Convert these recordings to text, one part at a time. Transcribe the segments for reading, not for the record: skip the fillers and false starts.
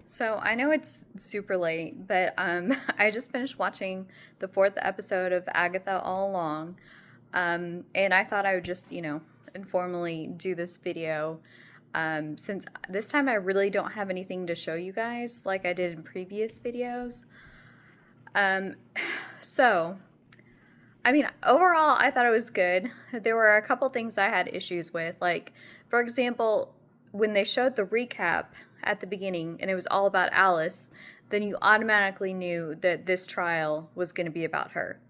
So I know it's super late, but I just finished watching the fourth episode of Agatha All Along, and I thought I would just, informally do this video, since this time I really don't have anything to show you guys like I did in previous videos. Um, so I mean, overall, I thought it was good. There were a couple things I had issues with. Like, for example, when they showed the recap at the beginning and it was all about Alice, then you automatically knew that this trial was going to be about her,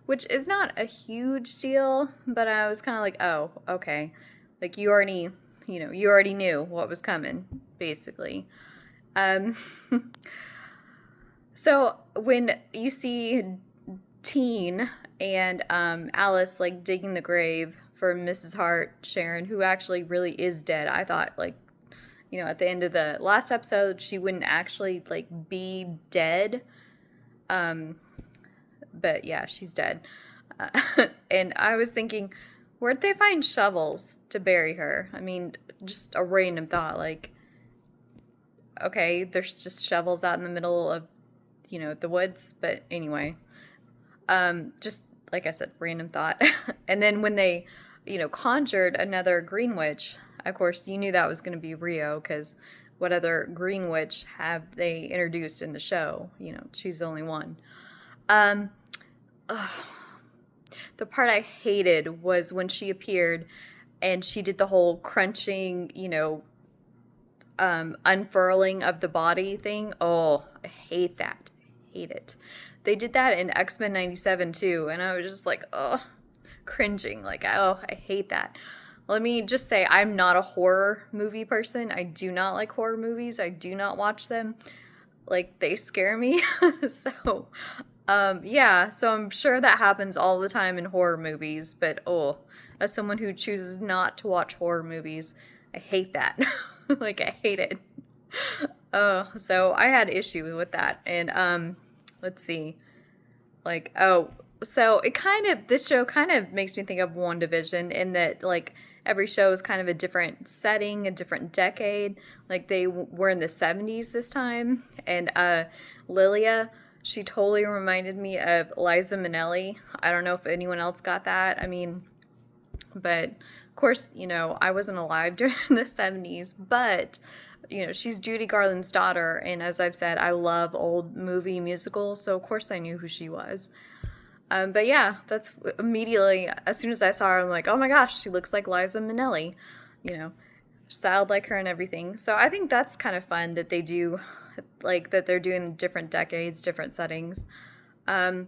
which is not a huge deal, but I was kind of like, oh, okay. Like, you already knew what was coming, basically. Um, so when you see Teen and Alice like digging the grave for Mrs. Hart, Sharon, who actually really is dead. I thought like, at the end of the last episode, she wouldn't actually like be dead. Um, but yeah, she's dead. And I was thinking, where'd they find shovels to bury her? I mean, just a random thought. Like, okay, there's just shovels out in the middle of, the woods. But anyway, just like I said, random thought. And then when they, conjured another Green Witch, of course, you knew that was going to be Rio because what other Green Witch have they introduced in the show? She's the only one. Um, ugh, the part I hated was when she appeared and she did the whole crunching, unfurling of the body thing. Oh, I hate that. I hate it. They did that in X-Men 97 too, and I was just like, oh, cringing. Like, oh, I hate that. Let me just say, I'm not a horror movie person. I do not like horror movies. I do not watch them. Like, they scare me. So, yeah, so I'm sure that happens all the time in horror movies, but oh, as someone who chooses not to watch horror movies, I hate that. Like, I hate it. So I had issue with that. And let's see. Like, oh, so this show kind of makes me think of WandaVision in that like every show is kind of a different setting, a different decade. Like they were in the 70s this time, and Lilia, she totally reminded me of Liza Minnelli. I don't know if anyone else got that. I mean, but of course, I wasn't alive during the 70s, but she's Judy Garland's daughter, and as I've said, I love old movie musicals, so of course I knew who she was. But yeah, that's immediately, as soon as I saw her, I'm like, oh my gosh, she looks like Liza Minnelli, you know, styled like her and everything. So I think that's kind of fun that they do, like, that they're doing different decades, different settings. Um,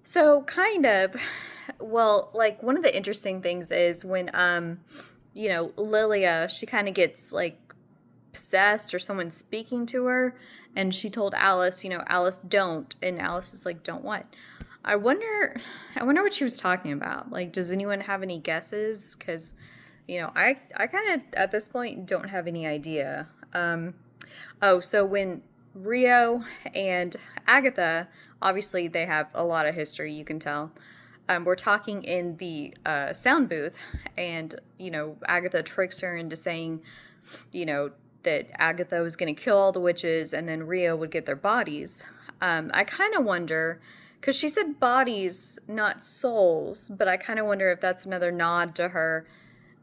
so kind of, well, like, one of the interesting things is when, Lilia, she kind of gets, like, possessed or someone speaking to her, and she told Alice, Alice, don't, and Alice is like, don't what? I wonder what she was talking about. Like, does anyone have any guesses? Because I kind of at this point don't have any idea. Oh, so when Rio and Agatha, obviously they have a lot of history, you can tell. We're talking in the sound booth, and Agatha tricks her into saying, you know, that Agatha was going to kill all the witches, and then Rio would get their bodies. I kind of wonder, because she said bodies, not souls, but I kind of wonder if that's another nod to her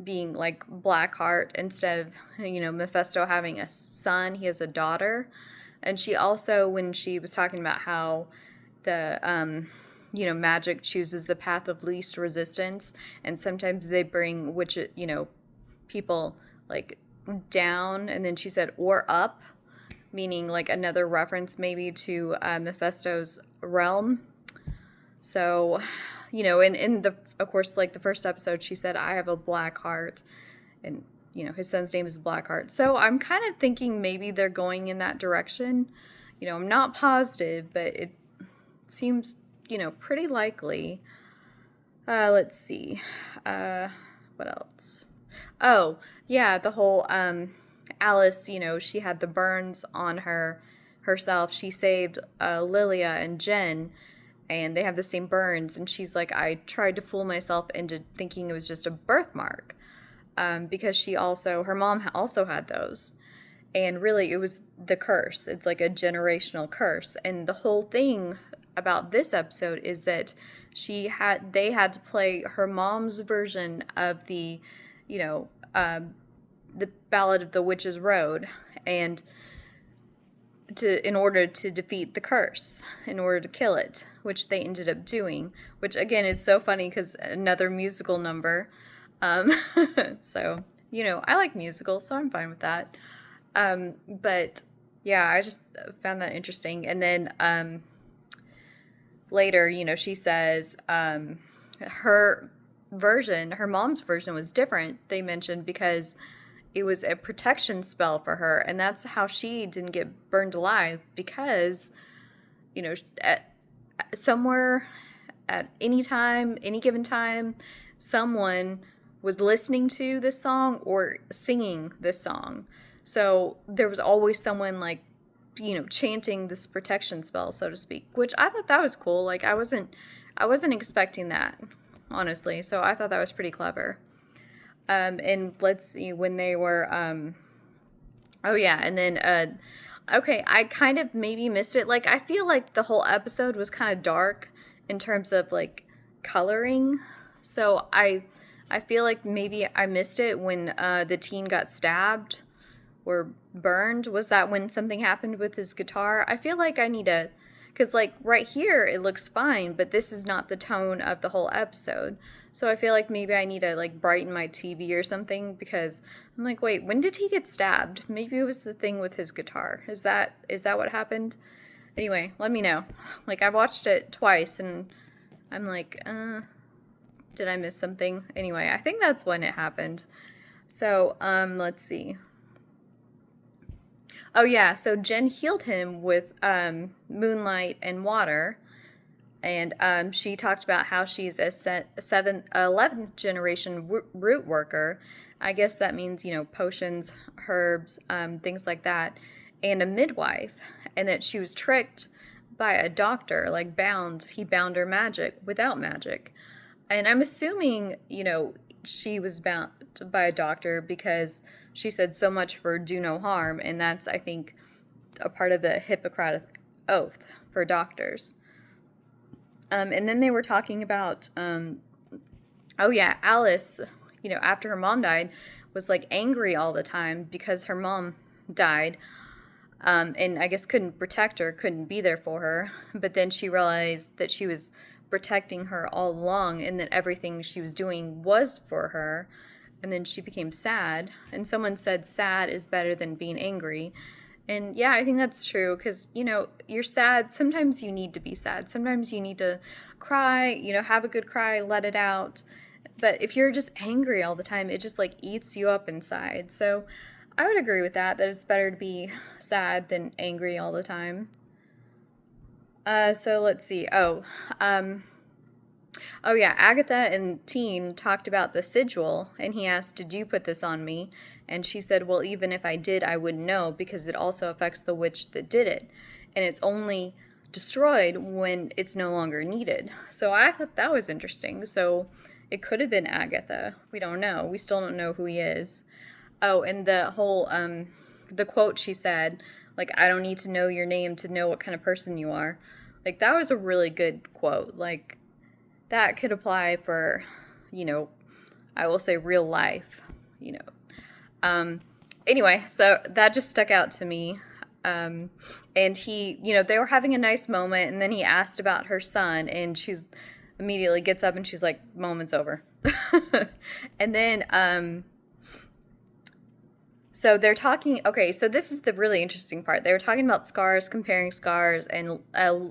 being like Blackheart instead of, Mephisto having a son, he has a daughter. And she also, when she was talking about how the, magic chooses the path of least resistance, and sometimes they bring people like down, and then she said, or up, meaning like another reference maybe to Mephisto's realm. So, in the, of course, like the first episode, she said, I have a black heart, and, his son's name is Blackheart. So I'm kind of thinking maybe they're going in that direction. I'm not positive, but it seems, pretty likely. Let's see. What else? Oh, yeah, the whole Alice, she had the burns on herself. She saved Lilia and Jen, and they have the same burns, and she's like, I tried to fool myself into thinking it was just a birthmark, because her mom also had those. And really, it was the curse. It's like a generational curse. And the whole thing about this episode is that they had to play her mom's version of you know, the Ballad of the Witch's Road, and in order to defeat the curse, in order to kill it, which they ended up doing. Which again is so funny because another musical number. Um, so I like musicals, so I'm fine with that. But yeah, I just found that interesting. And then later, she says her mom's version was different. They mentioned because it was a protection spell for her, and that's how she didn't get burned alive, because somewhere at any time, any given time, someone was listening to this song or singing this song. So there was always someone chanting this protection spell, so to speak, which I thought that was cool. Like I wasn't expecting that, honestly. So I thought that was pretty clever. And let's see, when they were oh yeah, and then okay, I kind of maybe missed it. Like I feel like the whole episode was kind of dark in terms of like coloring. So I feel like maybe I missed it when the teen got stabbed or burned. Was that when something happened with his guitar? I feel like I need to, because like right here it looks fine, but this is not the tone of the whole episode. So I feel like maybe I need to like brighten my TV or something, because I'm like, wait, when did he get stabbed? Maybe it was the thing with his guitar. Is that what happened? Anyway, let me know. Like I've watched it twice and I'm like, did I miss something? Anyway, I think that's when it happened. So, let's see. Oh yeah, so Jen healed him with moonlight and water, and she talked about how she's a 11th generation root worker. I guess that means potions, herbs, things like that, and a midwife, and that she was tricked by a doctor, like he bound her without magic. And I'm assuming, she was bound by a doctor because she said so much for do no harm. And that's, I think, a part of the Hippocratic Oath for doctors. And then they were talking about, oh yeah, Alice, after her mom died, was like angry all the time because her mom died. And I guess couldn't protect her, couldn't be there for her. But then she realized that she was protecting her all along and that everything she was doing was for her. And then she became sad. And someone said sad is better than being angry. And yeah, I think that's true, because, you're sad. Sometimes you need to be sad. Sometimes you need to cry, have a good cry, let it out. But if you're just angry all the time, it just like eats you up inside. So I would agree with that it's better to be sad than angry all the time. So let's see. Oh yeah, Agatha and Teen talked about the sigil, and he asked, "Did you put this on me?" And she said, "Well, even if I did, I wouldn't know, because it also affects the witch that did it, and it's only destroyed when it's no longer needed." So I thought that was interesting. So it could have been Agatha. We don't know. We still don't know who he is. Oh, and the whole the quote she said, like, "I don't need to know your name to know what kind of person you are." Like, that was a really good quote. Like, that could apply for, I will say real life. Anyway, so that just stuck out to me. And he, they were having a nice moment, and then he asked about her son, and she's immediately gets up and she's like, "Moment's over." And then, so they're talking, okay, so this is the really interesting part. They were talking about scars, comparing scars, and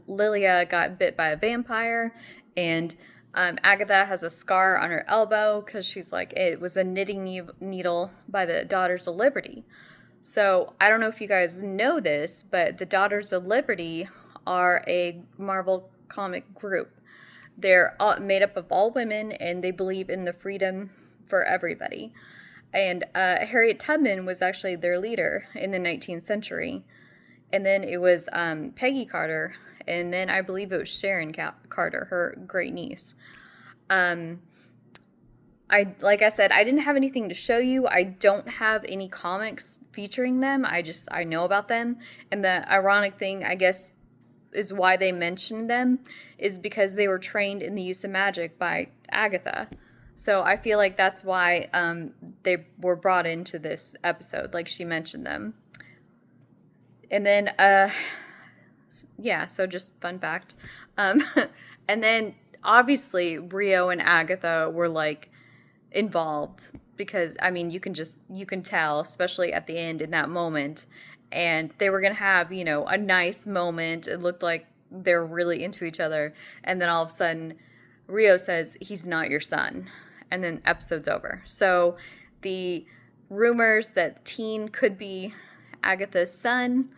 Lilia got bit by a vampire, and Agatha has a scar on her elbow because she's like, it was a knitting needle by the Daughters of Liberty. So I don't know if you guys know this, but the Daughters of Liberty are a Marvel comic group. They're made up of all women, and they believe in the freedom for everybody. And Harriet Tubman was actually their leader in the 19th century. And then it was Peggy Carter, and then I believe it was Sharon Carter, her great niece. like I said, I didn't have anything to show you. I don't have any comics featuring them. I know about them. And the ironic thing, I guess, is why they mentioned them is because they were trained in the use of magic by Agatha. So I feel like that's why they were brought into this episode. Like, she mentioned them. And then, yeah, so just fun fact. And then, obviously, Rio and Agatha were, like, involved because, I mean, you can tell, especially at the end in that moment. And they were going to have, a nice moment. It looked like they were really into each other. And then all of a sudden, Rio says, he's not your son. And then episode's over. So the rumors that Teen could be Agatha's son,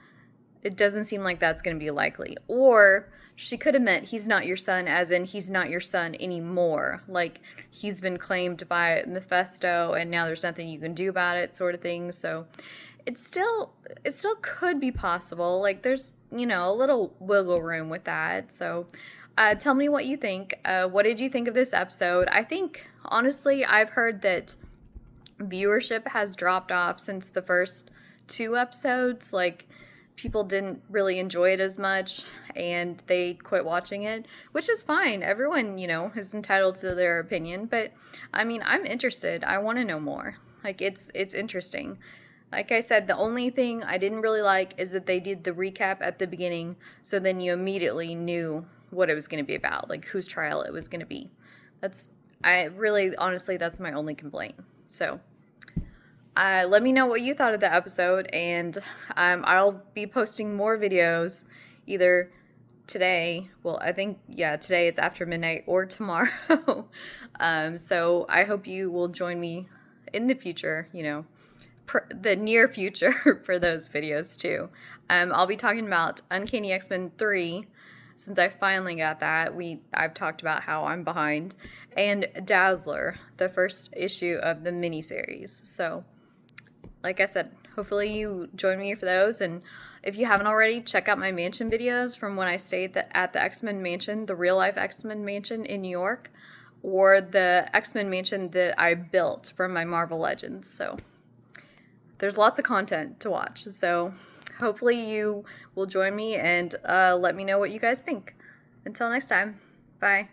it doesn't seem like that's going to be likely. Or she could have meant he's not your son, as in he's not your son anymore. Like, he's been claimed by Mephisto, and now there's nothing you can do about it, sort of thing. So it still could be possible. Like, there's, a little wiggle room with that. So tell me what you think. What did you think of this episode? I think, honestly, I've heard that viewership has dropped off since the first 2 episodes. Like, people didn't really enjoy it as much and they quit watching it, which is fine. Everyone, is entitled to their opinion, but I mean, I'm interested. I want to know more. Like, it's interesting. Like I said, the only thing I didn't really like is that they did the recap at the beginning, so then you immediately knew what it was going to be about, like whose trial it was going to be. Honestly, that's my only complaint. So let me know what you thought of the episode, and I'll be posting more videos either today. Well, I think, today it's after midnight, or tomorrow. So I hope you will join me in the future, the near future for those videos too. I'll be talking about Uncanny X-Men 3, since I finally got that. I've talked about how I'm behind, and Dazzler, the first issue of the miniseries. So like I said, hopefully you join me for those. And if you haven't already, check out my mansion videos from when I stayed at the X-Men mansion, the real life X-Men mansion in New York, or the X-Men mansion that I built from my Marvel Legends. So there's lots of content to watch. So hopefully you will join me and let me know what you guys think. Until next time, bye.